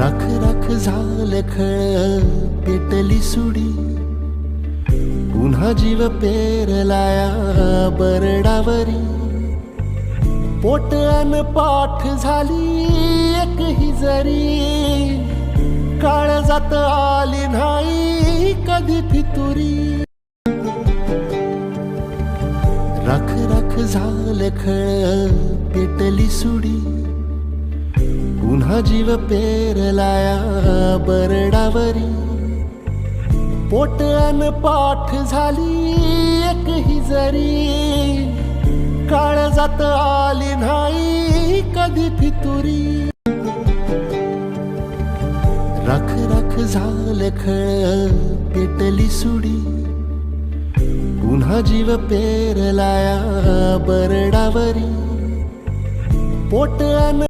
राख राख झालं खळ पेटली सुडी, पुन्हा जीव पेरलाया बरडावरी. पोट अन पाठ झाली एक ही जरी, काळजात आली नाही कधी फितुरी. राख राख झालं खळ पेटली सुडी, पुन्हा जीव पेरलाया बरडावरी. पोट अन पाठ झाली एक ही जरी, काळजात आली नाही कधी फितुरी. राख राख झालं खळ पेटली सुडी, पुन्हा जीव पेरलाया बरडावरी. पोट अन